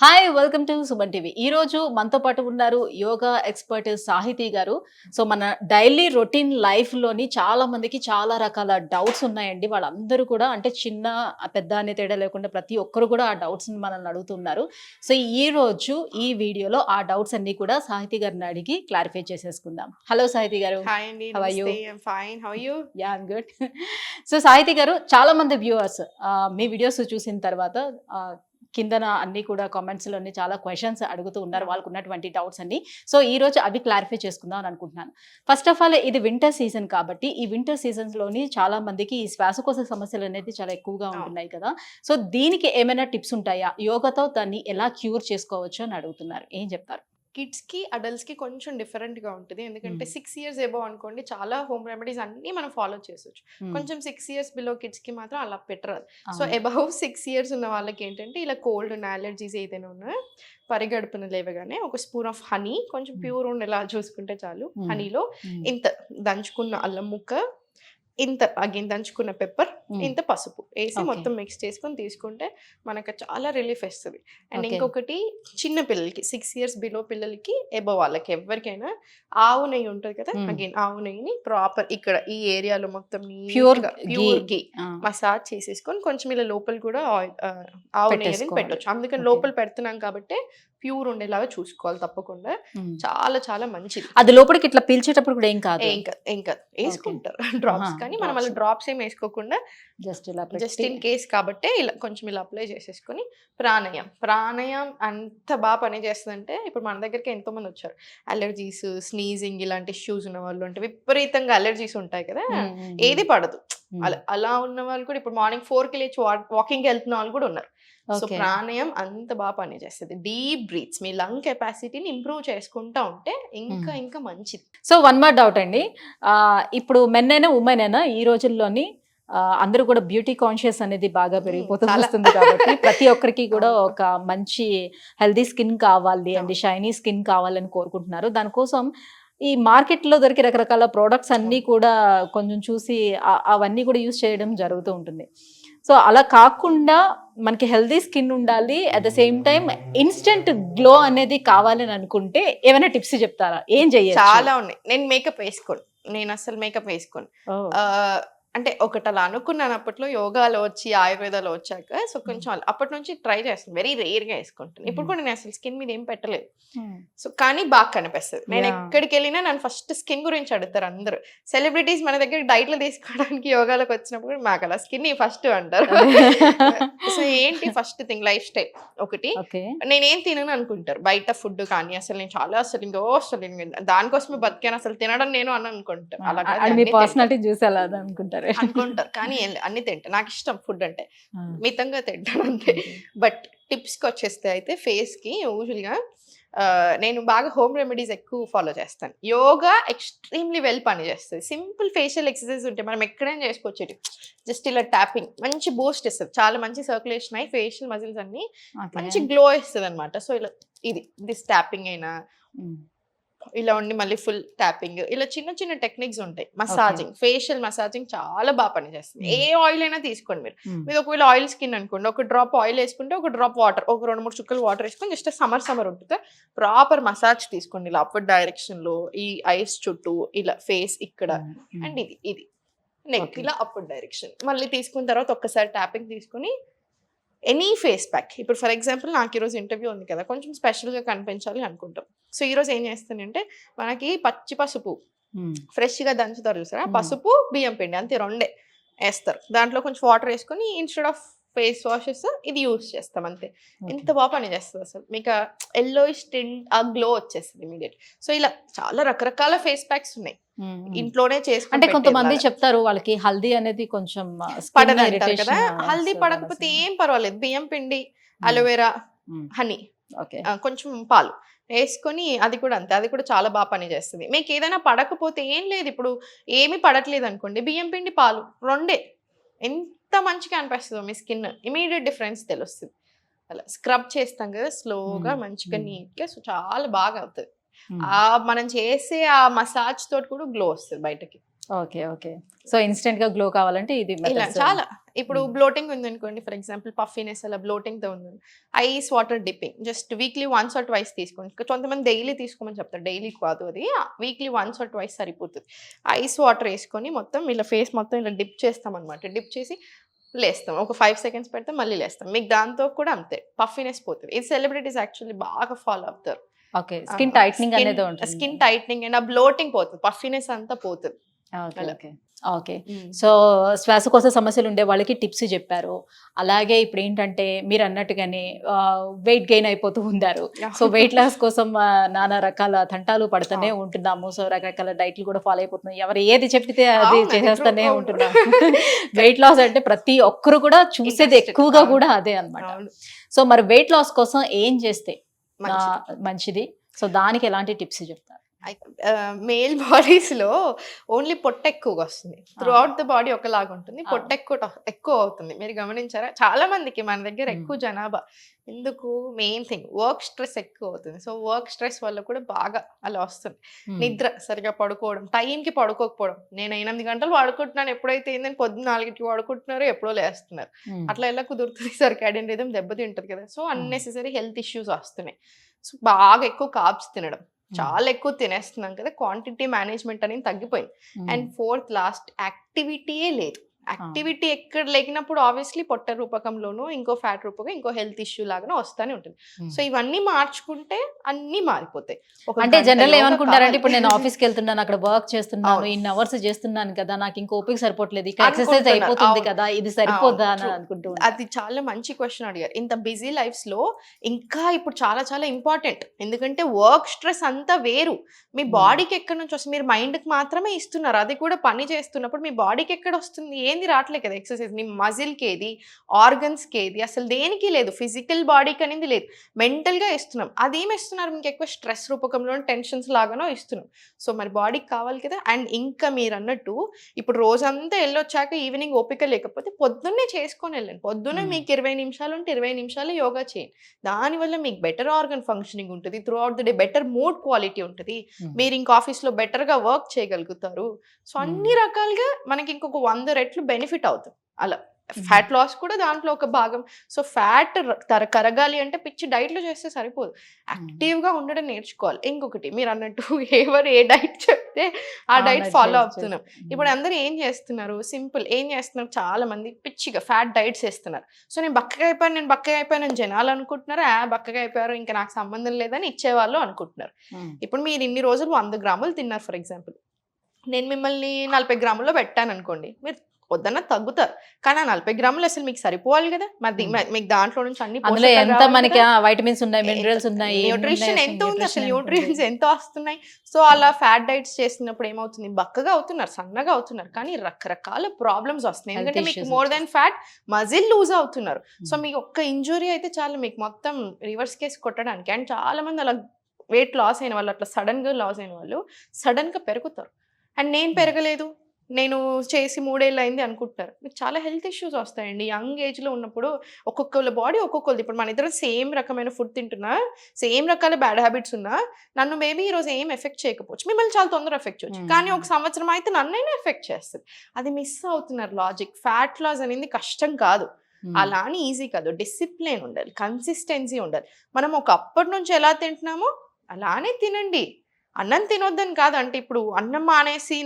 Hi welcome to Suman TV. ఈ రోజు మనతో పాటు ఉన్నారు యోగా ఎక్స్పర్ట్ సాహితీ గారు. సో మన డైలీ రొటీన్ లైఫ్ లోని చాలా మందికి చాలా రకాల డౌట్స్ ఉన్నాయండి. వాళ్ళందరూ కూడా అంటే చిన్న పెద్ద అనే తేడా లేకుండా ప్రతి ఒక్కరు కూడా ఆ డౌట్స్ మనల్ని అడుగుతున్నారు. సో ఈ రోజు ఈ వీడియోలో ఆ డౌట్స్ అన్ని కూడా సాహితీ గారిని అడిగి క్లారిఫై చేసేసుకుందాం. హలో సాహితీ గారు. హాయ్ అండి, హౌ ఆర్ యు? నమస్తే. I'm fine. How are you? Yeah I'm good. So Sahithi గారు, చాలా మంది వ్యూవర్స్ మీ వీడియోస్ చూసిన తర్వాత కిందన అన్ని కూడా కామెంట్స్ లోని చాలా క్వశ్చన్స్ అడుగుతూ ఉన్నారు, వాళ్ళకు ఉన్నటువంటి డౌట్స్ అన్ని. సో ఈ రోజు అవి క్లారిఫై చేసుకుందాం అని అనుకుంటున్నాను. ఫస్ట్ ఆఫ్ ఆల్, ఇది వింటర్ సీజన్ కాబట్టి ఈ వింటర్ సీజన్స్ లోని చాలా మందికి ఈ శ్వాసకోశ సమస్యలు అనేది చాలా ఎక్కువగా ఉంటున్నాయి కదా. సో దీనికి ఏమైనా టిప్స్ ఉంటాయా? యోగాతో దాన్ని ఎలా క్యూర్ చేసుకోవచ్చు అని అడుగుతున్నారు. ఏం చెప్తారు? కిడ్స్‌కి, అడల్ట్స్‌కి కొంచెం డిఫరెంట్‌గా ఉంటది. ఎందుకంటే 6 ఇయర్స్ ఎబోవ్ అనుకోండి, చాలా హోమ్ రెమెడీస్ అన్నీ మనం ఫాలో చేసొచ్చు. కొంచెం 6 ఇయర్స్ బిలో కిడ్స్‌కి మాత్రం అలా పెట్టరాదు. సో ఎబోవ్ 6 ఇయర్స్ ఉన్న వాళ్ళకి ఏంటంటే ఇలా కోల్డ్ ఉన్న అలర్జీస్ ఏదైనా ఉన్నా పరిగడుపున లేవగానే ఒక స్పూన్ ఆఫ్ హనీ, కొంచెం ప్యూర్ ఉండేలా చూసుకుంటే చాలు. హనీలో ఇంత దంచుకున్న అల్లం ముక్క, ఇంత అగైన్ దంచుకున్న పెప్పర్, ఇంత పసుపు వేసి మొత్తం మిక్స్ చేసుకొని తీసుకుంటే మనకు చాలా రిలీఫ్ వస్తుంది. అండ్ ఇంకొకటి, చిన్న పిల్లలకి 6 ఇయర్స్ బిలో పిల్లలకి ఎబో వాళ్ళకి ఎవరికైనా ఆవు నెయ్యి ఉంటుంది కదా, అగైన్ ఆవు నెయ్యిని ప్రాపర్ ఇక్కడ ఈ ఏరియాలో మొత్తం ప్యూర్ గీ మసాజ్ చేసేసుకొని కొంచెం ఇలా లోపల కూడా ఆవు నెయ్యి పెట్టొచ్చు. అందుకని లోపల పెడుతున్నాం కాబట్టి ప్యూర్ ఉండేలాగా చూసుకోవాలి తప్పకుండా. చాలా చాలా మంచిది. అది లోపలికి ఇట్లా పీల్చేటప్పుడు కూడా ఏం కాదు. ఏం కాదు వేసుకుంటారు డ్రాప్స్, కానీ మనం అలా డ్రాప్స్ ఏం వేసుకోకుండా జస్ట్ ఇన్ కేస్ కాబట్టి ఇలా కొంచెం ఇలా అప్లై చేసేసుకొని ప్రాణాయామం అంత బాగా పని చేస్తుందంటే, ఇప్పుడు మన దగ్గరికి ఎంతో మంది వచ్చారు అలర్జీస్, స్నీజింగ్ ఇలాంటి ఇష్యూస్ ఉన్న వాళ్ళు, అంటే విపరీతంగా అలర్జీస్ ఉంటాయి కదా, ఏది పడదు అలా ఉన్న వాళ్ళు కూడా ఇప్పుడు మార్నింగ్ 4కి లేచి వాకింగ్కి వెళ్తున్న వాళ్ళు కూడా ఉన్నారు. సో ప్రాణాయామం అంత బాగా పనిచేస్తుంది. డీప్ బ్రీత్స్ మీ లంగ్ కెపాసిటీని ఇంప్రూవ్ చేసుకుంటా ఉంటే ఇంకా ఇంకా మంచిది. సో వన్ మోర్ డౌట్ అండి, ఇప్పుడు మెన్ అయినా ఉమెన్ అయినా ఈ రోజుల్లోని అందరూ కూడా బ్యూటీ కాన్షియస్ అనేది బాగా పెరిగిపోతూ వస్తుంది కాబట్టి ప్రతి ఒక్కరికి కూడా ఒక మంచి హెల్దీ స్కిన్ కావాలి అండ్ షైనీ స్కిన్ కావాలని కోరుకుంటున్నారు. దానికోసం ఈ మార్కెట్లో దొరికే రకరకాల ప్రోడక్ట్స్ అన్నీ కూడా కొంచెం చూసి అవన్నీ కూడా యూజ్ చేయడం జరుగుతూ ఉంటుంది. సో అలా కాకుండా మనకి హెల్దీ స్కిన్ ఉండాలి, at the same time instant glow అనేది కావాలని అనుకుంటే ఏమైనా టిప్స్ చెప్తారా? ఏం చెయ్యాలి? చాలా ఉన్నాయి. నేను అసలు మేకప్ వేసుకోను. అంటే ఒకటి అలా అనుకున్నాను అప్పట్లో, యోగాలో వచ్చి ఆయుర్వేదాలో వచ్చాక. సో కొంచెం అప్పటి నుంచి ట్రై చేస్తాను, వెరీ రేర్గా వేసుకుంటాను. ఇప్పుడు కూడా నేను అసలు స్కిన్ మీద ఏం పెట్టలేదు. సో కానీ బాగా కనిపిస్తుంది. నేను ఎక్కడికి వెళ్ళినా నన్ను ఫస్ట్ స్కిన్ గురించి అడుగుతారు అందరూ. సెలబ్రిటీస్ మన దగ్గర డైట్లు తీసుకోవడానికి యోగాలోకి వచ్చినప్పుడు మాకు అలా స్కిన్ ఫస్ట్ అంటారు. సో ఏంటి ఫస్ట్ థింగ్, లైఫ్ స్టైల్ ఒకటి. నేనేం తినను అనుకుంటారు, బయట ఫుడ్ కానీ అసలు నేను చాలా అసలు దానికోసమే బతికాను, అసలు తినడం నేను అని అనుకుంటారు. అనుకుంటారు కానీ అన్ని తింటా, నాకు ఇష్టం ఫుడ్ అంటే, మితంగా తింటాను అంతే. బట్ టిప్స్కి వచ్చేస్తే అయితే ఫేస్కి యూజువల్గా నేను బాగా హోమ్ రెమెడీస్ ఎక్కువ ఫాలో చేస్తాను. యోగా ఎక్స్ట్రీమ్లీ వెల్ పనిచేస్తుంది. సింపుల్ ఫేషియల్ ఎక్సర్సైజ్ ఉంటాయి, మనం ఎక్కడైనా చేసుకోవచ్చు. జస్ట్ ఇలా ట్యాపింగ్ మంచి బూస్ట్ ఇస్తుంది, చాలా మంచి సర్క్యులేషన్ అయ్యి ఫేషియల్ మజిల్స్ అన్ని మంచి గ్లో ఇస్తుంది అనమాట. సో ఇలా దిస్ ట్యాపింగ్ అయినా ఇలా ఉండి మళ్ళీ ఫుల్ ట్యాపింగ్, ఇలా చిన్న చిన్న టెక్నిక్స్ ఉంటాయి. మసాజింగ్, ఫేషియల్ మసాజింగ్ చాలా బాగా పనిచేస్తుంది. ఏ ఆయిల్ అయినా తీసుకోండి మీరు ఒకవేళ ఆయిల్ స్కిన్ అనుకోండి, ఒక డ్రాప్ ఆయిల్ వేసుకుంటే ఒక డ్రాప్ వాటర్, ఒక 2-3 చుక్కలు వాటర్ వేసుకొని జస్ట్ సమ్మర్ ఉంటుంది ప్రాపర్ మసాజ్ తీసుకోండి ఇలా అప్వర్డ్ డైరెక్షన్ లో, ఈ ఐస్ చుట్టూ ఇలా ఫేస్ ఇక్కడ అండ్ ఇది నెక్ ఇలా అప్వర్డ్ డైరెక్షన్. మళ్ళీ తీసుకున్న తర్వాత ఒక్కసారి ట్యాపింగ్ తీసుకుని ఎనీ ఫేస్ ప్యాక్, ఇప్పుడు ఫర్ ఎగ్జాంపుల్ నాకు ఈరోజు ఇంటర్వ్యూ ఉంది కదా, కొంచెం స్పెషల్గా కనిపించాలి అనుకుంటాం. సో ఈరోజు ఏం చేస్తానంటే, మనకి పచ్చి పసుపు ఫ్రెష్గా దంచుతారు చూసారా, పసుపు బియ్యం పిండి అంతే రెండే వేస్తారు. దాంట్లో కొంచెం వాటర్ వేసుకొని ఇన్స్టెడ్ ఆఫ్ ఫేస్ వాషెస్ ఇది యూజ్ చేస్తాం అంతే. ఎంత బాగా పని చేస్తుంది అసలు, మీకు ఎల్లోయిష్ టింట్ ఆ గ్లో వచ్చేస్తుంది ఇమీడియట్. సో ఇలా చాలా రకరకాల ఫేస్ ప్యాక్స్ ఉన్నాయి, ఇంట్లోనే చేసుకుంటే. అంటే కొంతమంది చెప్తారు వాళ్ళకి హల్దీ అనేది కొంచెం పడదంటారు కదా, హల్దీ పడకపోతే ఏం పర్వాలేదు, బియ్యం పిండి, అలోవెరా, హనీ, కొంచెం పాలు వేసుకొని అది కూడా అంతే, అది కూడా చాలా బాగా పని చేస్తుంది. మీకు ఏదైనా పడకపోతే ఏం లేదు, ఇప్పుడు ఏమి పడట్లేదు అనుకోండి, బియ్యం పిండి పాలు రెండే ఎంత మంచిగా అనిపిస్తుందో మీ స్కిన్, ఇమీడియట్ డిఫరెన్స్ తెలుస్తుంది. అలా స్క్రబ్ చేస్తాం కదా స్లోగా మంచిగా నీట్గా, సో చాలా బాగా అవుతుంది. మనం చేసే ఆ మసాజ్ తోటి కూడా గ్లో వస్తుంది బయటకి. ఓకే. ఓకే. సో, ఇన్‌స్టంట్‌గా గ్లో కావాలంటే ఇది ఇలా మెథడ్స్. చాలా. ఇప్పుడు హ్మ్. బ్లోటింగ్ ఉందనుకోండి, ఫర్ ఎగ్జాంపుల్ పఫీనెస్ అలా బ్లోటింగ్‌తో ఉంది. Ice water dipping just weekly once or twice తీసుకోండి. కొంతమంది డైలీ తీసుకోమని చెప్తారు. డైలీ కాదు అది. వీక్లీ వన్స్ ఆర్ ట్వైస్ సరిపోతది. ఐస్ వాటర్ ఏసుకొని మొత్తం ఇలా ఫేస్ మొత్తం ఇలా డిప్ చేస్తామనమాట. డిప్ చేసి లేస్తాం. ఒక 5 సెకండ్స్ పెడతాం, మళ్ళీ లేస్తాం. మీకు దాంతో కూడా అంతే పఫీనెస్ పోతది. ఇది సెలబ్రిటీస్ యాక్చువల్లీ బాగా ఫాలో అవుతారు. ఓకే. స్కిన్ టైట్నింగ్ అనేది ఉంటుంది. స్కిన్ టైట్నింగ్ అండ్ ఆ బ్లోటింగ్ పోతది. పఫీనెస్ అంతా పోతది. ఓకే. అలా. ఓకే. ఓకే. సో, శ్వాసకోశ సమస్యలు ఉండే వాళ్ళకి టిప్స్ చెప్పారు. అలాగే ఇప్పుడేంటంటే మీరన్నట్టుగానే వెయిట్ గెయిన్ అయిపోతూ ఉన్నారు. సో, వెయిట్ లాస్ కోసం నానా రకాల తంటాలు పడుతూనే ఉంటున్నాము. సో, రకరకాల డైట్‌లు కూడా ఫాలో అయిపోతున్నాం. ఎవరు ఏది చెప్తే అది అవును. అది చేసేస్తూనే ట్రూ. ఉంటున్నాం. వెయిట్ లాస్ అంటే ప్రతి ఒక్కరు కూడా చూసేది Interested. ఎక్కువగా అవును. కూడా అదే అన్నమాట. అవును. సో, మరి వెయిట్ లాస్ కోసం ఏం చేస్తే మంచిది. మంచిది? సో, దానికి ఎలాంటి టిప్స్ చెప్తారు? మేల్ బాడీస్‌లో ఓన్లీ పొట్ట ఎక్కువగా వస్తుంది. త్రూ ఆ! ఔట్ ద బాడీ ఒకలాగా ఉంటుంది. పొట్ట ఎక్కువ అవుతుంది. మీరు గమనించారా? చాలా మందికి మన దగ్గర హ్మ్. ఎక్కువ జనాభా. ఎందుకు? మెయిన్ థింగ్ వర్క్ స్ట్రెస్ ఎక్కువ అవుతుంది. సో, వర్క్ స్ట్రెస్ వల్ల కూడా బాగా అలా వస్తుంది. హ్మ్. నిద్ర సరిగ్గా పడుకోవడం, టైంకి పడుకోకపోవడం. నేను 8 గంటలు పడుకుంటున్నాను. ఎప్పుడైతే ఏందని పొద్దున్న 4కి పడుకుంటున్నారు, ఎప్పుడో లేస్తున్నారు. హ్మ్. అట్లా ఎలా కుదురుతుంది? సర్కాడియన్ రిథమ్ దెబ్బతింటది కదా! సో, హ్మ్. అన్నెసెసరీ హెల్త్ ఇష్యూస్ వస్తున్నాయి. సో, బాగా ఎక్కువ కార్బ్స్ తినడం. హ్మ్. చాలా ఎక్కువ తినేస్తున్నాం కదా! క్వాంటిటీ మేనేజ్‌మెంట్ అనేది తగ్గిపోయింది. అండ్ హ్మ్. ఫోర్త్ లాస్ట్ యాక్టివిటీయే లేదు. ఆ! యాక్టివిటీ ఎక్కడ లేకినప్పుడు ఆబ్వియస్‌లీ పొట్ట రూపకంలోనో, ఇంకో ఫ్యాట్ రూపకం, ఇంకో హెల్త్ ఇష్యూ లాగానో వస్తానే ఉంటుంది. హ్మ్. సో, ఇవన్నీ మార్చుకుంటే అన్నీ మారిపోతాయి. ఒక అంటే గంట జనరల్‌గా యోగా ఏమనుకుంటారంటే కావాలి. ఇప్పుడు నేను ఆఫీస్‌కెళ్తున్నాను, అక్కడ వర్క్ చేస్తున్నాను, అవును. ఇన్ని అవర్స్ చేస్తున్నాను కదా! నాకు ఇంక ఓపిక సరిపోవట్లేదు. ఇక్కడ ఎక్సర్‌సైజ్ అనుకుంటున్నారు. అయిపోతుంది అవును. కదా! ఇది అవును. సరిపోద్దా అని ట్రూ. అనుకుంటూ ఉంటారు. అది చాలా మంచి క్వెషన్ అడిగారు. ఇంత బిజీ లైఫ్స్‌లో ఇంకా ఇప్పుడు చాలా చాలా ఇంపార్టెంట్. ఎందుకంటే వర్క్ స్ట్రెస్ అంతా వేరు. మీ హ్మ్. బాడీకి ఎక్కడి నుంచి వస్తుంది? మీరు మైండ్‌కి మాత్రమే ఇస్తున్నారు. అది కూడా పని చేస్తున్నప్పుడు మీ బాడీకి ఎక్కడొస్తుంది? ఏంది రాట్లే కదా ఎక్సర్‌సైజ్. మీ మజిల్‌కేది, ఆర్గన్స్‌కేది అసలు దేనికి లేదు. ఫిజికల్ బాడీకి అనేది లేదు. మెంటల్‌గా ఇస్తున్నాం. అదేమి ఇస్తున్నారు? మీకు ఎక్కువ స్ట్రెస్ రూపకంలోనో, టెన్షన్స్ లాగానో ఇస్తున్నాం. సో, మరి బాడీకి కావాలి కదా! అండ్ ఇంకా మీరన్నట్టు ఇప్పుడు రోజంతా ఎళ్ళొచ్చాక ఈవినింగ్ ఓపిక లేకపోతే పొద్దున్నే చేసుకొనెళ్ళండి. పొద్దున్నే హ్మ్. మీకు 20 నిమిషాలు ఉంటే 20 నిమిషాలు యోగా చేయండి. దానివల్ల మీకు బెటర్ ఆర్గన్ ఫంక్షనింగ్ ఉంటది. Through out the day better mood quality ఉంటది. హ్మ్. మీరు ఇంక ఆఫీస్‌లో బెటర్‌గా వర్క్ చేయగలుగుతారు. సో, హ్మ్. అన్ని రకాలుగా మనకి ఇంకొక 100 రెట్లు బెనిఫిట్ అవుతుంది. అలా. హ్మ్. ఫ్యాట్ లాస్ కూడా దాంట్లో ఒక భాగం. సో, ఫ్యాట్ కరగాలి అంటే పిచ్చి డైట్‌లు చేస్తే సరిపోదు. హ్మ్. యాక్టివ్‌గా ఉండడం నేర్చుకోవాలి. ఇంకొకటి మీరన్నట్టు ఎవరు ఏ డైట్ చెప్తే ఆ డైట్ అవును. ఫాలో చేసి అవుతున్నాం. హ్మ్. ఇప్పుడు అందరూ ఏం చేస్తున్నారు? సింపుల్ ఏం చేస్తున్నారు? చాలా మంది పిచ్చిగా ఫ్యాట్ డైట్స్ ఏస్తున్నారు. సో, నేను బక్కగా అయిపోయానని జనాలు అనుకుంటున్నారు. బక్కగా అయిపోయారు ఇంక నాకు సంబంధం లేదని ఇచ్చేవాళ్ళు అనుకుంటున్నారు. హ్మ్. ఇప్పుడు మీరు ఇన్ని రోజులు 100 గ్రాములు తిన్నారు ఫర్ ఎగ్జాంపుల్. నేను మిమ్మల్ని 40 గ్రాముల్లో పెట్టాననుకోండి. మీరు వద్దన్నా తగ్గుతారు. కానీ ఆ 40 గ్రాములు అసలు మీకు సరిపోవాలి గదా! హ్మ్. మీకు దాంట్లో నుంచి అన్ని అందులో పోషకాలు ఎంత రావాలి మనకి కదా! వైటమిన్స్ ఉన్నాయి, ఎంత మినరల్స్ ఉన్నాయి, ఎన్నున్నాయి న్యూట్రిషన్ అసలు ఎంత ఉంది? అసలు న్యూట్రిషన్ ఎంతుంది? న్యూట్రియంట్స్ ఎంత వస్తున్నాయి? సో, అలా ఫ్యాట్ డైట్స్ చేస్తున్నప్పుడు ఏమవుతుంది? బక్కగా అవుతున్నారు, సన్నగా అవుతున్నారు. కానీ రకరకాల ప్రాబ్లమ్స్ వస్తున్నాయి. హెల్త్ ఎందుకంటే మీకు ఇష్యూస్ మోర్ వచ్చేస్తాయి. దాన్ ఫ్యాట్ మజిల్ లూజ్ అవుతున్నారు. సో, హ్మ్. మీకు ఒక్క ఇంజ్యూరీ అయితే చాలు మీకు మొత్తం రివర్స్ కేస్ కొట్టడానికి. అండ్ చాలామంది అలా వెయిట్ లాస్ అయిన వాళ్ళు, అట్లా సడెన్‌గా లాస్ అయిన వాళ్ళు సడెన్‌గా పెరుగుతారు. అండ్ నేను హ్మ్. పెరగలేదు. నేను చేసి 3 ఏళ్ళు అయింది అనుకుంటున్నారు. మీకు చాలా హెల్త్ ఇష్యూస్ వస్తాయండి. యంగ్ ఏజ్‌లో ఉన్నప్పుడు ఒక్కొక్కళ్ళ బాడీ ఒక్కొక్కళ్ళది. ఇప్పుడు మనిద్దరం సేమ్ రకమైన ఫుడ్ తింటున్నా, సేమ్ రకాల బ్యాడ్ హ్యాబిట్స్ ఉన్నా, నన్ను మేబీ ఈరోజు ఏం ఎఫెక్ట్ చేయకపోవచ్చు. మిమ్మల్ని చాలా తొందరగా ఎఫెక్ట్ చేయొచ్చు. హ్మ్. కానీ ఒక హ్మ్. సంవత్సరం అయితే నన్నైనా ఎఫెక్ట్ చేస్తది. అది మిస్ అవుతున్నారు లాజిక్. ఫ్యాట్ లాస్ అనేది కష్టం కాదు. హ్మ్. అలా అని ఈజీ కాదు. డిసిప్లిన్ ఉండాలి. కన్సిస్టెన్సీ ఉండాలి. మనం ఒకప్పటి నుంచి ఎలా తింటున్నామో అలానే తినండి. అన్నం తినొద్దని కాదు. అంటే ఇప్పుడు అన్నం మానేసి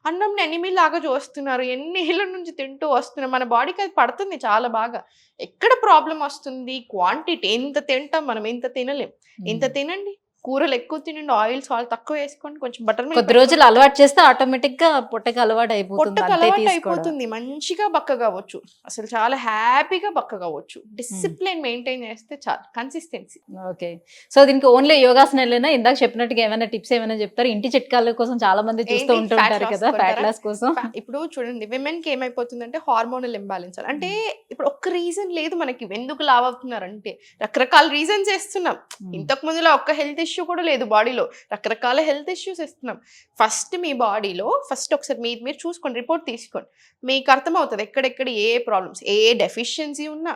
అన్నంని ఎనిమీలాగా చూస్తున్నారు. ఎన్ని ఏళ్ల నుంచి తింటూ వస్తున్నాం. మన బాడీకి అది పడుతుంది చాలా బాగా. ఎక్కడ ప్రాబ్లమ్ వస్తుంది? క్వాంటిటీ ఎంత తింటాం మనం? ఇంత తినలేం. ఇంత హ్మ్. తినండి. కూరలు ఎక్కువ తినండి. ఆయిల్, సాల్ట్ తక్కువ వేసుకోండి. కొంచెం బటర్ మిల్క్ కొద్ది రోజులు పెట్టుకొని అలవాటు చేస్తే ఆటోమేటిక్‌గా పొట్టకి అలవాటు అయిపోతుంది. పొట్టకి అంతే తీసుకోవడం. అలవాటయిపోతుంది. మంచిగా బక్కగవ్వచ్చు. అసలు చాలా హ్యాపీగా బక్కగవ్వచ్చు. హ్మ్. డిసిప్లిన్ మెయింటైన్ చేస్తే చాలు. కన్సిస్టెన్సీ. ఓకే. సో, దీనికి ఓన్లీ యోగాసనాలేనా? ఇందాక చెప్పినట్టుగా ఏమైనా టిప్స్ ఏమైనా చెప్తారా? ఇంటి చిట్కాల కోసం చాలా మంది చూస్తూ ఏంటి ఉంటూ ఫ్యాట్ ఉంటారు లాస్ కదా! ఫ్యాట్ కొంటారా? లాస్ కోసం. ఇప్పుడు చూడండి విమెన్‌కి ఏమైపోతుందంటే హార్మోనల్ ఇంబాలెన్స్ అంటే హ్మ్. ఇప్పుడు ఒక్క రీజన్ లేదు మనకి ఎందుకు లావవుతున్నారంటే. రకరకాల రీజన్స్ ఏస్తున్నాం. హ్మ్. ఇంతకు ముందులా ఒక్క హెల్త్ ఇష్యూ కూడా లేదు బాడీలో. రకరకాల హెల్త్ ఇష్యూస్ ఇస్తున్నాం. ఫస్ట్ మీ బాడీలో ఒకసారి మీరు చూసుకోండి. రిపోర్ట్ తీసుకోండి. మీకు అర్థమవుతది ఎక్కడెక్కడ ఏ ప్రాబ్లమ్స్, ఏ డెఫిషియన్సీ ఉన్నా,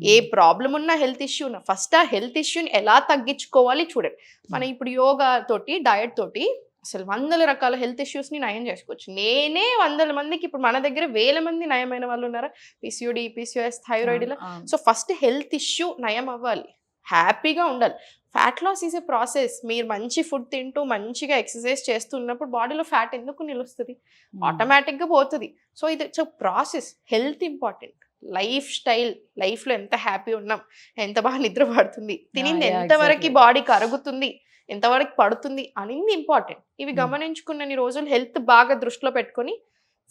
ఏ హ్మ్. ప్రాబ్లమ్ ఉన్నా, హెల్త్ ఇష్యూ ఉన్నా ఫస్ట్ ఆ హెల్త్ ఇష్యూని ఎలా తగ్గించుకోవాలి చూడండి. మనం ఇప్పుడు యోగా తోటి, డయట్ తోటి అసలు వందల రకాల హెల్త్ ఇష్యూస్ని నయం చేసుకోవచ్చు. నేనే వందల మందికి, ఇప్పుడు మన దగ్గర వేల మంది నయమైన వాళ్ళు ఉన్నారా, పిసిఓడి, పిసిఓఎస్, థైరాయిడ్ ఇలా. సో ఫస్ట్ హెల్త్ ఇష్యూ నయం అవ్వాలి, హ్యాపీగా ఉండాలి. Fat loss is a process. మీరు మంచి ఫుడ్ తింటూ మంచిగా ఎక్సర్సైజ్ చేస్తున్నప్పుడు బాడీలో ఫ్యాట్ ఎందుకు నిలుస్తుంది, ఆటోమేటిక్గా పోతుంది. సో ఇది it's process. Health important, life style, లైఫ్లో ఎంత హ్యాపీ ఉన్నాం, ఎంత బాగా నిద్ర పడుతుంది, తినింది ఎంతవరకు బాడీకి అరుగుతుంది, ఎంతవరకు పడుతుంది అనేది ఇంపార్టెంట్. ఇవి గమనించుకున్నన్ని రోజులు హెల్త్ బాగా దృష్టిలో పెట్టుకొని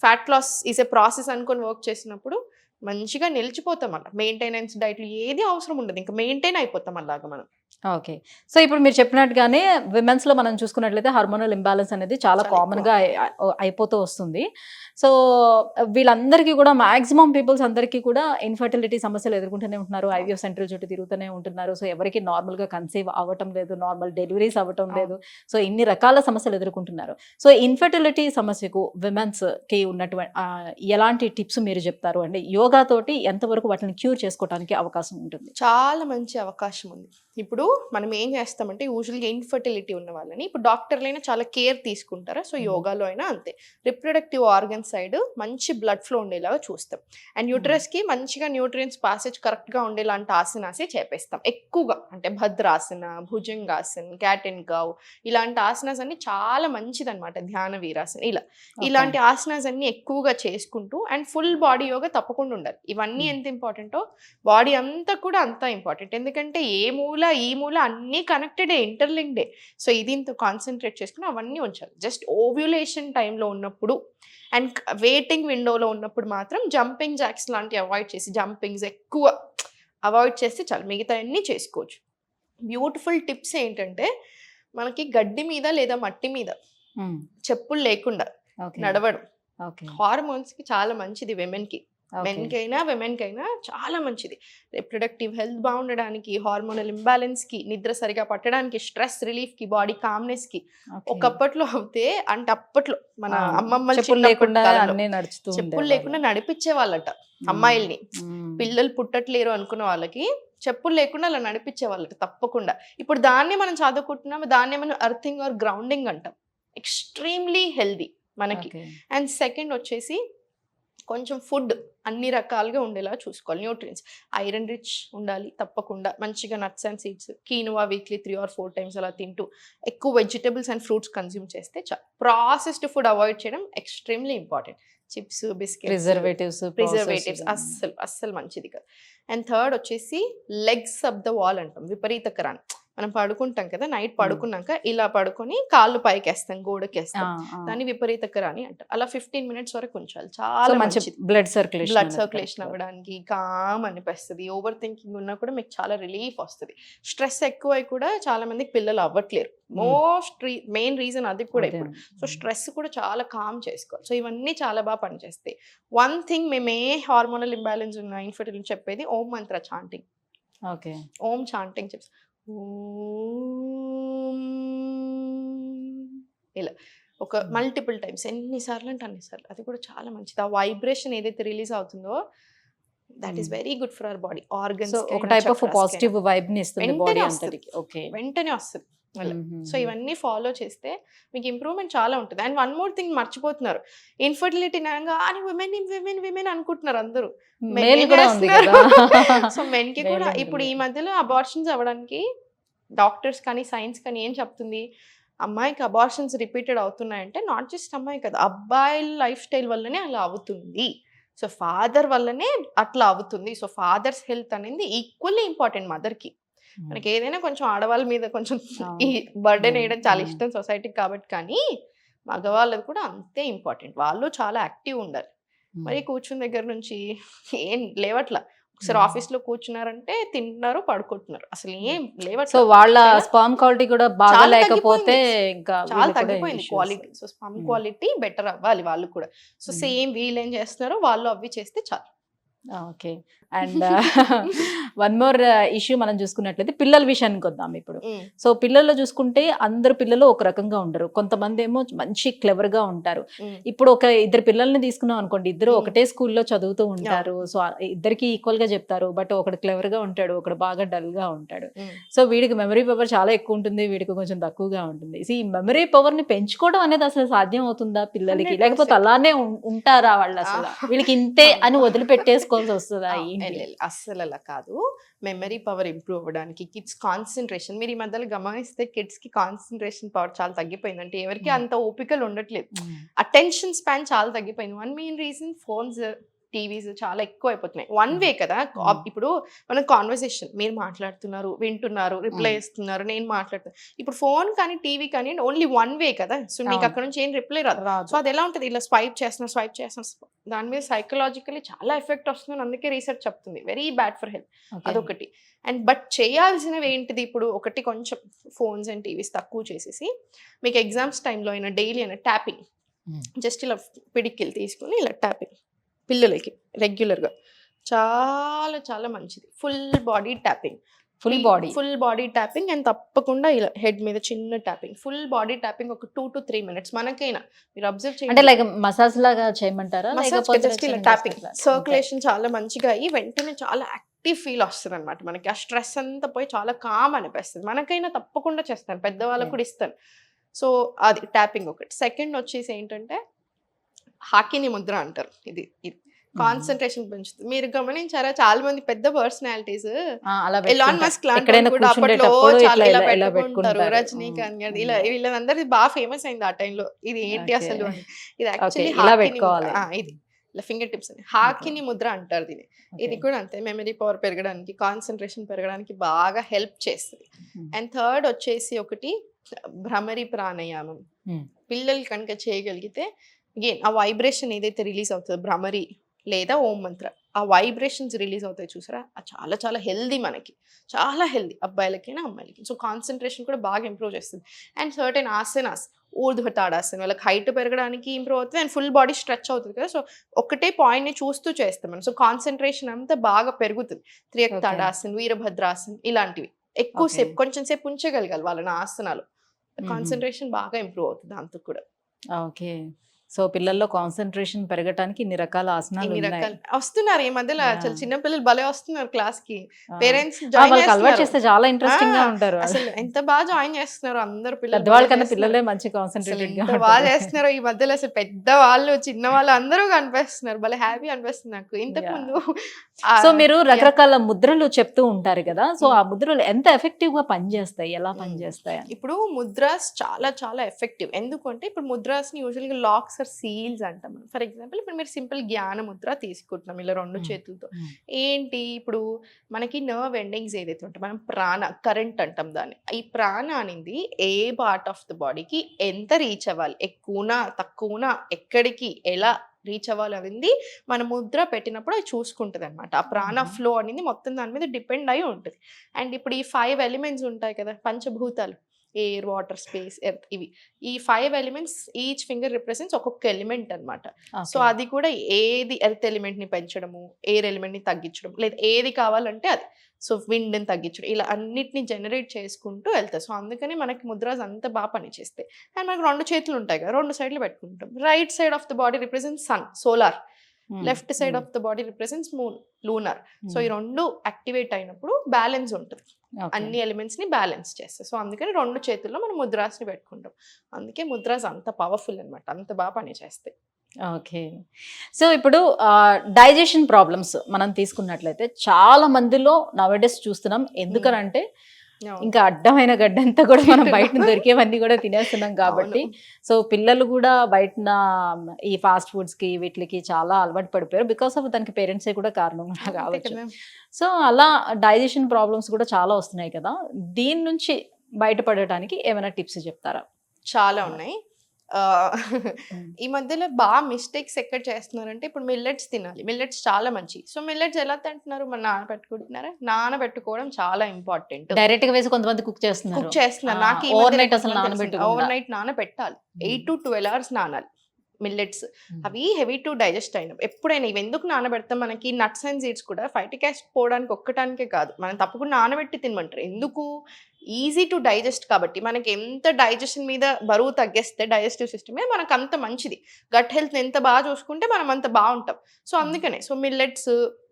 fat loss is a process అనుకొని వర్క్ చేసినప్పుడు మంచిగా నిలిచిపోతాం. అలా మెయింటెనెన్స్ డైట్లు ఏది అవసరం ఉండదు, ఇంకా మెయింటైన్ అయిపోతాం అలాగా మనం. ఓకే. సో ఇప్పుడు మీరు చెప్పినట్టుగానే విమెన్స్లో మనం చూసుకున్నట్లయితే హార్మోనల్ ఇంబ్యాలెన్స్ అనేది చాలా కామన్గా అయిపోతూ వస్తుంది. సో వీళ్ళందరికీ కూడా మ్యాక్సిమం పీపుల్స్ అందరికీ కూడా ఇన్ఫర్టిలిటీ సమస్యలు ఎదుర్కొంటూనే ఉంటున్నారు, ఐవీఎఫ్ సెంటర్ చుట్టూ తిరుగుతూనే ఉంటున్నారు. సో ఎవరికి నార్మల్గా కన్సీవ్ అవ్వటం లేదు, నార్మల్ డెలివరీస్ అవ్వటం లేదు. సో ఇన్ని రకాల సమస్యలు ఎదుర్కొంటున్నారు. సో ఇన్ఫర్టిలిటీ సమస్యకు విమెన్స్కి ఉన్నటువంటి ఎలాంటి టిప్స్ మీరు చెప్తారు అండి? యోగా తోటి ఎంతవరకు వాటిని క్యూర్ చేసుకోవడానికి అవకాశం ఉంటుంది? చాలా మంచి అవకాశం ఉంది. ఇప్పుడు మనం ఏం చేస్తామంటే యూజువల్గా ఇన్ఫర్టిలిటీ ఉన్న వాళ్ళని, ఇప్పుడు డాక్టర్లైనా చాలా కేర్ తీసుకుంటారా, సో యోగాలో అయినా అంతే. రిప్రొడక్టివ్ ఆర్గన్ సైడ్ మంచి బ్లడ్ ఫ్లో ఉండేలాగా చూస్తాం. అండ్ యూట్రస్కి మంచిగా న్యూట్రియన్స్ పాసేజ్ కరెక్ట్గా ఉండేలాంటి ఆసనాసే చేపిస్తాం ఎక్కువగా. అంటే భద్రాసన, భుజంగాసన్, క్యాట్ అండ్ కౌ ఇలాంటి ఆసనాస్ అన్ని చాలా మంచిది అనమాట. ధ్యాన వీరాసన ఇలాంటి ఆసనాస్ అన్ని ఎక్కువగా చేసుకుంటూ, అండ్ ఫుల్ బాడీ యోగా తప్పకుండా ఉండాలి. ఇవన్నీ ఎంత ఇంపార్టెంటో బాడీ అంతా కూడా అంత ఇంపార్టెంట్. ఎందుకంటే ఏ మూల ఈ మూల అన్నీ కనెక్టెడే, ఇంటర్లింక్డే. సో ఇది ఇంత కాన్సన్ట్రేట్ చేసుకుని అవన్నీ ఉంచాలి. జస్ట్ ఓవ్యులేషన్ టైంలో ఉన్నప్పుడు అండ్ వెయిటింగ్ విండోలో ఉన్నప్పుడు మాత్రం జంపింగ్ జాక్స్ లాంటివి అవాయిడ్ చేసి, జంపింగ్స్ ఎక్కువ అవాయిడ్ చేస్తే చాలు, మిగతా అన్నీ చేసుకోవచ్చు. బ్యూటిఫుల్ టిప్స్ ఏంటంటే, మనకి గడ్డి మీద లేదా మట్టి మీద చెప్పులు లేకుండా నడవడం హార్మోన్స్కి చాలా మంచిది. మెన్కైనా విమెన్కైనా చాలా మంచిది. రిప్రొడక్టివ్ హెల్త్ బాగుండడానికి, హార్మోనల్ ఇంబ్యాలెన్స్కి, నిద్ర సరిగా పట్టడానికి, స్ట్రెస్ రిలీఫ్కి, బాడీ కామ్నెస్కి. ఒకప్పట్లో అవుతే అంటే అప్పట్లో మన అమ్మమ్మలు చెప్పులు లేకుండా నడిపించే వాళ్ళట అమ్మాయిల్ని. పిల్లలు పుట్టట్లేరు అనుకున్న వాళ్ళకి చెప్పులు లేకుండా అలా నడిపించే వాళ్ళట తప్పకుండా. ఇప్పుడు దాన్ని మనం చదువుకుంటున్నాము, దాన్ని మనం అర్థింగ్ ఆర్ గ్రౌండింగ్ అంటాం. ఎక్స్ట్రీమ్లీ హెల్దీ మనకి. అండ్ సెకండ్ వచ్చేసి కొంచెం ఫుడ్ అన్ని రకాలుగా ఉండేలా చూసుకోవాలి. న్యూట్రియన్స్, ఐరన్ రిచ్ ఉండాలి తప్పకుండా. మంచిగా nuts and seeds, కీనువా weekly 3 or 4 times అలా తింటూ, ఎక్కువ వెజిటబుల్స్ అండ్ ఫ్రూట్స్ కన్జ్యూమ్ చేస్తే చాలు. ప్రాసెస్డ్ ఫుడ్ అవాయిడ్ చేయడం extremely important. Chips, biscuits, preservatives అస్సలు మంచిది కాదు. అండ్ థర్డ్ వచ్చేసి లెగ్స్ అప్ ద వాల్ అంటాం, విపరీతకరాన్ని. మనం పడుకుంటాం కదా, నైట్ పడుకున్నాక ఇలా పడుకొని కాళ్ళు పైకేస్తాం, గోడకేస్తాం, దాన్ని విపరీతకరాని అంటారు. అలా 15 minutes వరకు ఉంచాలి. చాలా మంచి బ్లడ్ సర్క్యులేషన్ అవ్వడానికి, కామ్ అనిపిస్తుంది. ఓవర్ థింకింగ్ ఉన్నా కూడా మీకు చాలా రిలీఫ్ వస్తుంది. స్ట్రెస్ ఎక్కువై కూడా చాలా మందికి పిల్లలు అవ్వట్లేరు. మెయిన్ రీజన్ అది కూడా ఇప్పుడు. సో స్ట్రెస్ కూడా చాలా కామ్ చేసుకోవాలి. సో ఇవన్నీ చాలా బాగా పనిచేస్తాయి. వన్ థింగ్ మేము ఏ హార్మోనల్ ఇంబ్యాలెన్స్ ఉన్న ఇన్ఫర్టిలిటీ చెప్పేది ఓం మంత్ర చాంటింగ్. ఓం చాంటింగ్ చెప్తాం, ఇలా ఒక మల్టిపుల్ టైమ్స్, ఎన్నిసార్లు అంటే అన్నిసార్లు. అది కూడా చాలా మంచిది. ఆ వైబ్రేషన్ ఏదైతే రిలీజ్ అవుతుందో that is very good for our body organs. ఒక టైప్ ఆఫ్ పాజిటివ్ వైబ్ ని ఇస్తుంది బాడీ అంతటికి. వెంటనే వస్తుంది. సో ఇవన్నీ ఫాలో చేస్తే మీకు ఇంప్రూవ్మెంట్ చాలా ఉంటుంది. అండ్ వన్ మోర్ థింగ్ మర్చిపోతున్నారు, ఇన్ఫర్టిలిటీ అనగా విమెన్ అనుకుంటున్నారు అందరూ. సో మెన్ కి కూడా ఇప్పుడు ఈ మధ్యలో అబార్షన్స్ అవ్వడానికి డాక్టర్స్ కానీ సైన్స్ కానీ ఏం చెప్తుంది, అమ్మాయికి అబార్షన్స్ రిపీటెడ్ అవుతున్నాయంటే నాట్ జస్ట్ అమ్మాయి కదా, అబ్బాయిల లైఫ్ స్టైల్ వల్లనే అలా అవుతుంది. సో ఫాదర్ వల్లనే అట్లా అవుతుంది. సో ఫాదర్స్ హెల్త్ అనేది ఈక్వల్లీ ఇంపార్టెంట్ మదర్కి. మనకి ఏదైనా కొంచెం ఆడవాళ్ళ మీద కొంచెం ఈ బర్డెన్ వేయడం చాలా ఇష్టం సొసైటీకి కాబట్టి, కానీ మగవాళ్ళది కూడా అంతే ఇంపార్టెంట్. వాళ్ళు చాలా యాక్టివ్ ఉండాలి. మరి కూర్చున్న దగ్గర నుంచి ఏం లేవట్లా. ఒకసారి ఆఫీస్లో కూర్చున్నారంటే తింటున్నారు, పడుకుంటున్నారు, అసలు ఏం లేవట్లా. సో వాళ్ళ స్పర్మ్ క్వాలిటీ కూడా బాగా లేకపోతే ఇంకా చాలా తగ్గిపోయింది quality. So sperm quality better అవ్వాలి వాళ్ళు కూడా. సో సేమ్ వీళ్ళు ఏం చేస్తున్నారో వాళ్ళు అవి చేస్తే చాలు. Okay. And one more issue మనం చూసుకున్నట్లయితే పిల్లల విషయానికి వద్దాం ఇప్పుడు. సో పిల్లల్లో చూసుకుంటే అందరు పిల్లలు ఒక రకంగా ఉండరు, కొంతమంది ఏమో మంచి క్లెవర్ గా ఉంటారు. ఇప్పుడు ఒక ఇద్దరు పిల్లల్ని తీసుకున్నాం అనుకోండి, ఇద్దరు ఒకటే స్కూల్లో చదువుతూ ఉంటారు, సో ఇద్దరికి ఈక్వల్ గా చెప్తారు, బట్ ఒకడు క్లెవర్ గా ఉంటాడు, ఒకడు బాగా డల్ గా ఉంటాడు. సో వీడికి మెమరీ పవర్ చాలా ఎక్కువ ఉంటుంది, వీడికి కొంచెం తక్కువగా ఉంటుంది. ఈ మెమరీ పవర్ ని పెంచుకోవడం అనేది అసలు సాధ్యం అవుతుందా పిల్లలకి, 100%. లేకపోతే అలానే ఉంటారా వాళ్ళు, అసలు వీళ్ళకి ఇంతే అని వదిలిపెట్టేసుకోవాల్సి వస్తుందా? అస్సలు అలా కాదు. మెమరీ పవర్ ఇంప్రూవ్ అవ్వడానికి, కిడ్స్ కాన్సన్ట్రేషన్, మీరు ఈ మధ్యలో గమనిస్తే కిడ్స్ కి కాన్సన్ట్రేషన్ పవర్ చాలా తగ్గిపోయింది. అంటే ఎవరికి అంత ఓపికలు ఉండట్లేదు, అటెన్షన్ స్పాన్ చాలా తగ్గిపోయింది. One main reason phones, TVs చాలా ఎక్కువ అయిపోతున్నాయి. వన్ వే కదా. ఇప్పుడు మన కాన్వర్సేషన్, మీరు మాట్లాడుతున్నారు, వింటున్నారు, రిప్లై ఇస్తున్నారు, నేను మాట్లాడుతున్నాను. ఇప్పుడు ఫోన్ కానీ టీవీ కానీ ఓన్లీ వన్ వే కదా. సో మీకు అక్కడ నుంచి ఏం రిప్లై రాదు. సో అది ఎలా ఉంటుంది, ఇలా స్వైప్ చేస్తున్నారు, దాని మీద సైకలాజికల్లీ చాలా ఎఫెక్ట్ వస్తుంది. అందుకే రీసెర్చ్ చెప్తుంది వెరీ బ్యాడ్ ఫర్ హెల్త్. అదొకటి. అండ్ బట్ చేయాల్సినవి ఏంటిది, ఇప్పుడు ఒకటి కొంచెం ఫోన్స్ అండ్ టీవీస్ తక్కువ చేసేసి, మీకు ఎగ్జామ్స్ టైంలో అయినా డైలీ అయినా ట్యాపింగ్, జస్ట్ ఇలా పిడికిలు తీసుకుని ఇలా ట్యాపింగ్ పిల్లలకి రెగ్యులర్గా చాలా చాలా మంచిది. Full body tapping, full body tapping and తప్పకుండా ఇలా హెడ్ మీద చిన్న ట్యాపింగ్, ఫుల్ బాడీ ట్యాపింగ్ ఒక 2 to 3 minutes. మనకైనా మీరు అబ్జర్వ్ చేయండి, అంటే లైక్ మసాజ్ లాగా చేయమంటారా, జస్ట్ ఇలా ట్యాపింగ్, సర్క్యులేషన్ చాలా మంచిగా అయ్యి వెంటనే చాలా యాక్టివ్ ఫీల్ వస్తుంది అనమాట. మనకి ఆ స్ట్రెస్ అంతా పోయి చాలా కామ్ అనిపిస్తుంది. మనకైనా తప్పకుండా చేస్తాను, పెద్దవాళ్ళకు కూడా ఇస్తాను. సో అది ట్యాపింగ్ ఒకటి. సెకండ్ వచ్చేసి ఏంటంటే హాకిని ముద్ర అంటారు. ఇది కాన్సన్ట్రేషన్ పెంచుతుంది. మీరు గమనించారా, చాలా మంది పెద్ద పర్సనాలిటీస్ ఎలాన్ మస్క్ లాంటి కూడా అప్పట్లో చాలా ఇలా పెట్టుకుంటారు, రజనీకాంత్ గారు, ఇలా వీళ్ళందరిది బాగా ఫేమస్ అయింది ఆ టైంలో. ఇది ఏంటి అసలు, ఇది యాక్చువల్లీ ఇది ఇలా ఫింగర్ టిప్స్ అని హాకిని ముద్ర అంటారు దీన్ని. ఇది కూడా అంతే, మెమరీ పవర్ పెరగడానికి, కాన్సన్ట్రేషన్ పెరగడానికి బాగా హెల్ప్ చేస్తుంది. అండ్ థర్డ్ వచ్చేసి ఒకటి భ్రమరి ప్రాణాయామం. పిల్లలు కనుక చేయగలిగితే అగైన్ ఆ వైబ్రేషన్ ఏదైతే రిలీజ్ అవుతుందో భ్రమరి లేదా ఓం మంత్ర, ఆ వైబ్రేషన్స్ రిలీజ్ అవుతాయి చూసారా, అది చాలా చాలా హెల్దీ, మనకి చాలా హెల్దీ, అబ్బాయిలకైనా అమ్మాయిలకి. సో కాన్సన్ట్రేషన్ కూడా బాగా ఇంప్రూవ్ చేస్తుంది. అండ్ సర్టెన్ ఆసనాస్, ఊర్ధ్వ తాడాసనం, వాళ్ళకి హైట్ పెరగడానికి ఇంప్రూవ్ అవుతుంది అండ్ ఫుల్ బాడీ స్ట్రెచ్ అవుతుంది కదా. సో ఒకటే పాయింట్ని చూస్తూ చేస్తాం మనం, సో కాన్సన్ట్రేషన్ అంతా బాగా పెరుగుతుంది. త్రియక్ తాడాసన్, వీరభద్రాసన్ ఇలాంటివి ఎక్కువసేపు కొంచెం సేపు ఉంచగలగాలి వాళ్ళని ఆసనాలు. కాన్సన్ట్రేషన్ బాగా ఇంప్రూవ్ అవుతుంది దాంతో కూడా. ఓకే. సో పిల్లల్లో కాన్సన్ట్రేషన్ పెరగడానికి ఇన్ని రకాల ఆసనాలు వస్తున్నారు ఈ మధ్యలో. చిన్న పిల్లలు భలే వస్తున్నారు క్లాస్ కి. పేరెంట్స్ అలవాటు చేస్తే చాలా ఇంట్రెస్టింగ్ గా ఉంటారు. అసలు ఎంత బాగా జాయిన్ చేస్తున్నారు అందరు పిల్లలు. పెద్దవాళ్ళ కన్నా పిల్లలే మంచి కాన్సన్ట్రేటెడ్ గా బాగా చేస్తున్నారు ఈ మధ్యలో. అసలు పెద్ద వాళ్ళు చిన్న వాళ్ళు అందరూ కనిపిస్తున్నారు, భలే హ్యాపీ అనిపిస్తుంది నాకు. ఇంతకు ముందు సో మీరు రకరకాల ముద్రలు చెప్తూ ఉంటారు కదా, సో ఆ ముద్రలు ఎంత ఎఫెక్టివ్ గా పనిచేస్తాయి, ఎలా పనిచేస్తాయి? ఇప్పుడు ముద్రాస్ చాలా చాలా ఎఫెక్టివ్. ఎందుకంటే ఇప్పుడు ముద్రాస్ ని యూజువల్ గా లాక్స్ ఆర్ సీల్స్ అంటాం. ఫర్ ఎగ్జాంపుల్ ఇప్పుడు మీరు సింపుల్ జ్ఞాన ముద్ర తీసుకుంటున్నాం ఇలా 2 చేతులతో. ఏంటి, ఇప్పుడు మనకి నర్వ్ ఎండింగ్స్ ఏదైతే ఉంటాయి, మనం ప్రాణ కరెంట్ అంటాం దాన్ని. ఈ ప్రాణ అనేది ఏ పార్ట్ ఆఫ్ ద బాడీకి ఎంత రీచ్ అవ్వాలి, ఎక్కువనా తక్కువనా, ఎక్కడికి ఎలా రీచ్ అవ్వాలి అనేది మన ముద్ర పెట్టినప్పుడు అది చూసుకుంటుంది అనమాట. ఆ ప్రాణ ఫ్లో అనేది మొత్తం దాని మీద డిపెండ్ అయి ఉంటుంది. అండ్ ఇప్పుడు ఈ 5 ఎలిమెంట్స్ ఉంటాయి కదా, పంచభూతాలు, ఎయిర్, వాటర్, స్పేస్, ఎర్త్, ఇవి ఈ 5 ఎలిమెంట్స్ ఈచ్ ఫింగర్ రిప్రజెంట్స్ ఒక్కొక్క ఎలిమెంట్ అనమాట. సో అది కూడా ఏది ఎర్త్ ఎలిమెంట్ ని పెంచడము, ఎయిర్ ఎలిమెంట్ ని తగ్గించడం, లేదా ఏది కావాలంటే అది, సో విండ్ ని తగ్గించడం, ఇలా అన్నిటిని జనరేట్ చేసుకుంటూ వెళ్తాయి. సో అందుకని మనకి ముద్రాస్ అంత బాగా పనిచేస్తాయి. అండ్ మనకు 2 చేతులు ఉంటాయి కదా, 2 సైడ్లు పెట్టుకుంటాం. Right side of the body represents sun, solar. Left side of the body represents moon, lunar. So ఈ 2 యాక్టివేట్ అయినప్పుడు బ్యాలెన్స్ ఉంటుంది, అన్ని ఎలిమెంట్స్ ని బ్యాలెన్స్ చేస్తాయి. సో అందుకని 2 చేతుల్లో మనం ముద్రాస్ ని పెట్టుకుంటాం. అందుకే ముద్రాస్ అంత పవర్ఫుల్ అనమాట, అంత బాగా పనిచేస్తాయి. ఓకే. సో ఇప్పుడు డైజెషన్ ప్రాబ్లమ్స్ మనం తీసుకున్నట్లయితే చాలా మందిలో నవడేస్ చూస్తున్నాం. ఎందుకనంటే ఇంకా అడ్డమైన గడ్డంతా కూడా మనం బయట దొరికేవన్నీ కూడా తినేస్తున్నాం కాబట్టి. సో పిల్లలు కూడా బయట ఈ ఫాస్ట్ ఫుడ్స్ కి వీటికి చాలా అలవాటు పడిపోయారు. బికాస్ ఆఫ్ దానికి పేరెంట్సే కూడా కారణం కావచ్చు. సో అలా డైజెషన్ ప్రాబ్లమ్స్ కూడా చాలా వస్తున్నాయి కదా, దీని నుంచి బయటపడటానికి ఏమైనా టిప్స్ చెప్తారా? చాలా ఉన్నాయి. ఈ మధ్యలో బాగా మిస్టేక్స్ ఎక్కడ చేస్తున్నారంటే, ఇప్పుడు మిల్లెట్స్ తినాలి, మిల్లెట్స్ చాలా మంచి. సో మిల్లెట్స్ ఎలా తింటున్నారు, మన నానబెట్టుకుంటున్నారా? నానబెట్టుకోవడం చాలా ఇంపార్టెంట్. డైరెక్ట్ గా వేసి కొంతమంది కుక్ చేస్తున్నారు. నాకు ఓవర్ నైట్ నానబెట్టాలి, 8 to 12 hours నానాలి. మిల్లెట్స్ అవి హెవీ టు డైజెస్ట్ అయిన ఎప్పుడైనా ఇవి ఎందుకు నానబెడతాం మనకి నట్స్ అండ్ సీడ్స్ కూడా ఫైటిక్ యాసిడ్ పోవడానికి ఒక్కటానికే కాదు మనం తప్పకుండా నానబెట్టి తినమంటారు ఎందుకు ఈజీ టు డైజెస్ట్ కాబట్టి మనకి ఎంత డైజెషన్ మీద బరువు తగ్గేస్తే డైజెస్టివ్ సిస్టమే మనకు అంత మంచిది గట్ హెల్త్ ఎంత బాగా చూసుకుంటే మనం అంత బాగుంటాం సో అందుకనే సో మిల్లెట్స్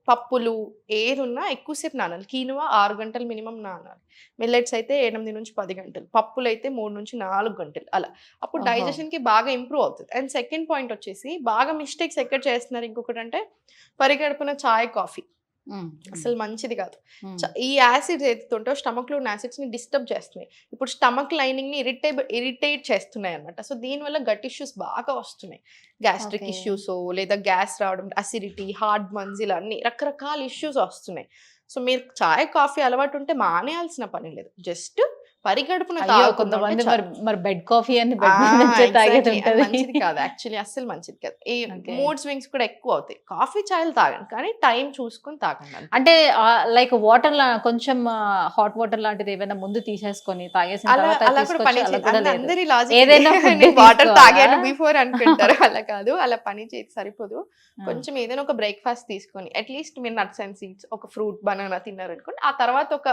పప్పులు ఏదున్నా ఎక్కువసేపు నానాలి కీనువా 6 గంటలు మినిమం నానాలి మిల్లెట్స్ అయితే 8 నుంచి 10 గంటలు పప్పులు అయితే 3 నుంచి 4 గంటలు అలా అప్పుడు డైజెషన్కి బాగా ఇంప్రూవ్ అవుతుంది అండ్ సెకండ్ పాయింట్ వచ్చేసి బాగా మిస్టేక్స్ ఎక్కడ చేస్తున్నారు ఇంకొకటి అంటే పరిగడుపున చాయ్ కాఫీ అసలు మంచిది కాదు ఈ యాసిడ్స్ ఏదైతుంటో స్టమక్ లో ఉన్న యాసిడ్స్ ని డిస్టర్బ్ చేస్తున్నాయి ఇప్పుడు స్టమక్ లైనింగ్ ని ఇరిటేట్ చేస్తున్నాయి అనమాట సో దీనివల్ల గట్ ఇష్యూస్ బాగా వస్తున్నాయి గ్యాస్ట్రిక్ ఇష్యూస్ లేదా గ్యాస్ రావడం అసిడిటీ హార్ట్ బర్న్స్ ఇలా అన్ని రకరకాల ఇష్యూస్ వస్తున్నాయి సో మీరు చాయ్ కాఫీ అలవాటు ఉంటే మానేయాల్సిన పని లేదు జస్ట్ పరిగడుపున కొంతమంది మరి బెడ్ కాఫీ అని బెడ్ మీద నుంచే తాగేది ఉంటది. మంచిది కాదు యాక్చువల్లీ అస్సలు మంచిది కాదు ఈ మూడ్ స్వింగ్స్ కూడా ఎక్కువ అవుతాయి కాఫీ చాయలు తాగండి కానీ టైం చూసుకొని తాగండి అంటే లైక్ వాటర్ కొంచెం హాట్ వాటర్ లాంటిది ఏమైనా ముందు తీసేసుకొని తాగేసిన తర్వాత అలా కూడా పని తీసుకోవచ్చు, అలా కూడా లేదు. అందరి లాజిక్ ఏదైనా food వాటర్ తీసుకోవాలా? తాగాను బిఫోర్ అనుకుంటారు అలా కాదు అలా పని చేసి సరిపోదు కొంచెం ఏదైనా ఒక బ్రేక్ఫాస్ట్ తీసుకొని అట్లీస్ట్ మీరు నట్స్ అండ్ సీడ్స్ ఒక ఫ్రూట్ బనానా తిన్నారనుకోండి ఆ తర్వాత ఒక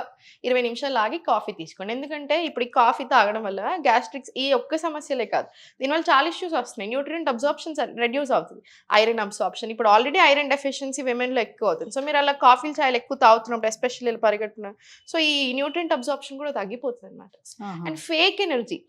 20 నిమిషాలు ఆగి కాఫీ తీసుకోండి ఎందుకంటే ఇప్పుడు ఈ కాఫీ తాగడం వల్ల గ్యాస్ట్రిక్స్ ఈ ఒక్క సమస్యలే కాదు దీనివల్ల చాలా ఇష్యూస్ వస్తున్నాయి న్యూట్రియంట్ అబ్జార్ప్షన్ రెడ్యూస్ అవుతుంది ఐరన్ అబ్జార్ప్షన్ ఇప్పుడు ఆల్రెడీ ఐరన్ డెఫిషియన్సీ విమెన్లో ఎక్కువ అవుతుంది సో మీరు అలా కాఫీలు చాయలు ఎక్కువ తాగుతున్నప్పుడు ఎస్పెషల్లీ పరిగెట్టున సో ఈ న్యూట్రియంట్ అబ్జార్ప్షన్ కూడా తగ్గిపోతుంది అనమాట అండ్ ఫేక్ ఎనర్జీ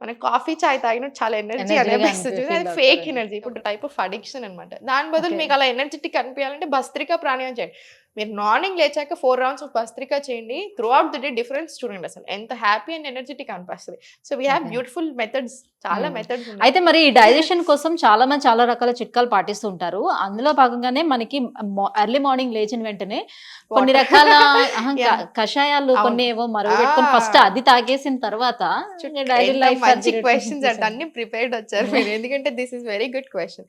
మనకి కాఫీ చాయ్ తాగినట్టు చాలా ఎనర్జీ అనిపిస్తుంది అది ఫేక్ ఎనర్జీ ఇప్పుడు టైప్ ఆఫ్ అడిక్షన్ అనమాట దాని బదులు మీకు అలా ఎనర్జెటిక్ అనిపించాలంటే భస్త్రికా ప్రాణాయామం చేయండి మీరు మార్నింగ్ లేచాక 4 రౌండ్స్ ఆఫ్ భస్త్రికా చేయండి through out the day difference చూడండి అసలు ఎంత హ్యాపీ అండ్ ఎనర్జెటిక్ అనిపిస్తుంది so we have beautiful methods చాలా మెథడ్స్ అయితే మరి డైజెషన్ కోసం చాలా మంది చాలా రకాల చిట్కాలు పాటిస్తుంటారు అందులో భాగంగానే మనకి ఎర్లీ మార్నింగ్ లేచిన వెంటనే కొన్ని రకాల కషాయాలు కొన్ని ఏవో మరగబెట్టుకొని ఫస్ట్ అది తాగేసిన తర్వాత మంచి క్వశ్చన్స్ అంటే అన్ని ప్రిపేర్డ్ వచ్చారు మీరు ఎందుకంటే this is very good question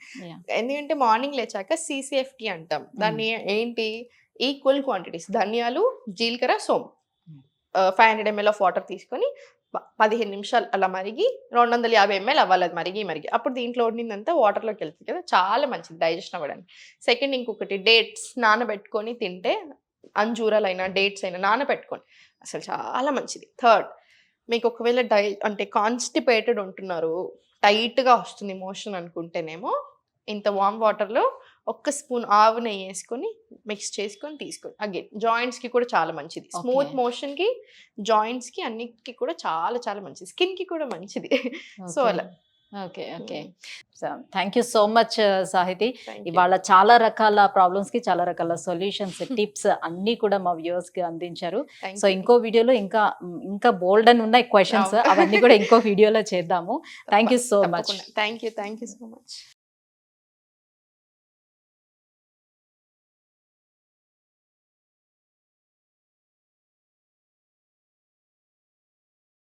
ఎందుకంటే మార్నింగ్ లేచాక CCFT అంటాం దాన్ని ఏంటి ఈక్వల్ క్వాంటిటీస్ ధనియాలు జీలకర్ర సోంపు 500 ml ఆఫ్ వాటర్ తీసుకొని 15 నిమిషాలు అలా మరిగి 250 ml అవ్వాలి అది మరిగి అప్పుడు దీంట్లో ఉండిందంతా వాటర్లోకి వెళ్తుంది కదా చాలా మంచిది డైజెషన్ అవ్వడానికి సెకండ్ ఇంకొకటి డేట్స్ నానబెట్టుకొని తింటే అంజూరాలైనా డేట్స్ అయినా నానబెట్టుకొని అసలు చాలా మంచిది థర్డ్ మీకు ఒకవేళ అంటే కాన్స్టిపేటెడ్ ఉంటున్నారు టైట్గా వస్తుంది మోషన్ అనుకుంటేనేమో ఇంత వామ్ వాటర్లో 1 స్పూన్ ఆవు నెయ్యి వేసుకొని మిక్స్ చేసుకొని తీసుకోండి అగైన్ జాయింట్స్కి కూడా చాలా మంచిది స్మూత్ మోషన్కి జాయింట్స్కి అన్నిటికీ కూడా చాలా చాలా మంచిది స్కిన్కి కూడా మంచిది సో అలా okay thank you so much Sahithi ఇవాళ చాలా రకాల ప్రాబ్లమ్స్ కి చాలా రకాల సొల్యూషన్స్ టిప్స్ అన్ని కూడా మా వ్యూవర్స్ కి అందించారు సో ఇంకో వీడియోలో ఇంకా బోల్డ్ అని ఉన్నాయి క్వశ్చన్స్ అవన్నీ కూడా ఇంకో వీడియోలో చేద్దాము thank you so much thank you so much